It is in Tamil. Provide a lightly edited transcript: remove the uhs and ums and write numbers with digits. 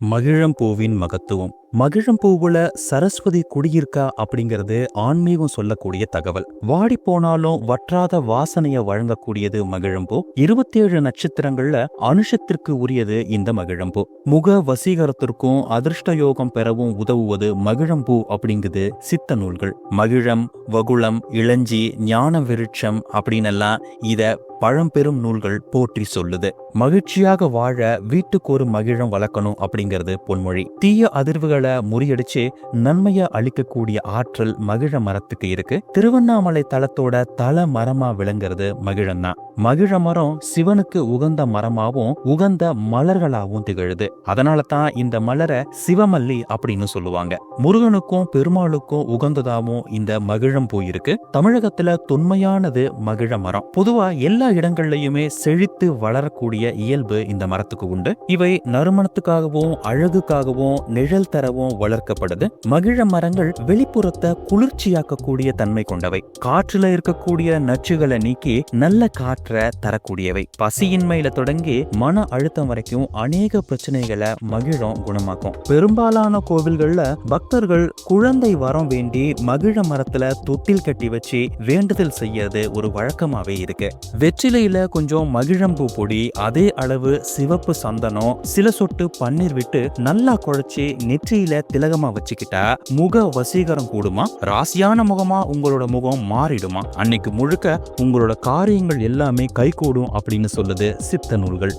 மகிழம்பூவின் மகத்துவம். மகிழம்பூவுல சரஸ்வதி குடியிருக்கா அப்படிங்கிறது ஆன்மீகம் சொல்லக்கூடிய தகவல். வாடி போனாலும் வற்றாத வாசனைய வழங்கக்கூடியது மகிழம்பூ. 27 நட்சத்திரங்கள்ல அனுஷத்திற்கு உரியது இந்த மகிழம்பூ. முக வசீகரத்திற்கும் அதிர்ஷ்ட யோகம் பெறவும் உதவுவது மகிழம்பூ அப்படிங்குது சித்த நூல்கள். மகிழம், வகுளம், இளஞ்சி, ஞான விருட்சம் அப்படின்னெல்லாம் இத பழம்பெரும் நூல்கள் போற்றி சொல்லுது. மகிழ்ச்சியாக வாழ வீட்டுக்கு ஒரு மகிழம் வளர்க்கணும் அப்படிங்கிறது பொன்மொழி. தீய அதிர்வுகளை முறியடிச்சு நன்மையை அளிக்கக்கூடிய ஆற்றல் மகிழ மரத்துக்கு இருக்கு. திருவண்ணாமலை தலத்தோட தல மரமா விளங்குறது மகிழம் தான். மகிழ மரம் சிவனுக்கு உகந்த மரமாவும் உகந்த மலர்களாவும் திகழுது. அதனால தான் இந்த மலரை சிவமல்லி அப்படின்னு சொல்லுவாங்க. முருகனுக்கும் பெருமாளுக்கும் உகந்ததாவும் இந்த மகிழம்பூ இருக்கு. தமிழகத்துல தொன்மையானது மகிழ மரம். பொதுவா எல்லா இடங்கள்லயுமே செழித்து வளரக்கூடிய இயல்பு இந்த மரத்துக்கு உண்டு. இவை நறுமணத்துக்காகவும் அழகுக்காகவும் நிழல் தரவும் வளர்க்கப்படுது. மகிழ மரங்கள் வெளிப்புறத்தை குளிர்ச்சியாக்கக்கூடிய தன்மை கொண்டவை. காற்றுல இருக்கக்கூடிய நச்சுகளை நீக்கி நல்ல காற்றை தரக்கூடியவை. பசியின்மையில தொடங்கி மன அழுத்தம் வரைக்கும் அநேக பிரச்சனைகளை மகிழம் குணமாக்கும். பெரும்பாலான கோவில்கள்ல பக்தர்கள் குழந்தை வரம் வேண்டி மகிழ மரத்துல தொட்டில் கட்டி வச்சு வேண்டுதல் செய்யறது ஒரு வழக்கமாவே இருக்கு. வெற்றிலையில கொஞ்சம் மகிழம்பூ பொடி, அதே அளவு சிவப்பு சந்தனம், சில சொட்டு பன்னீர் விட்டு நல்லா குழைச்சி நெற்றியில திலகமா வச்சுக்கிட்டா முக வசீகரம் கூடுமா, ராசியான முகமா உங்களோட முகம் மாறிடுமா, அன்னைக்கு முழுக்க உங்களோட காரியங்கள் எல்லாமே கைகூடும் அப்படின்னு சொல்லுது சித்த நூல்கள்.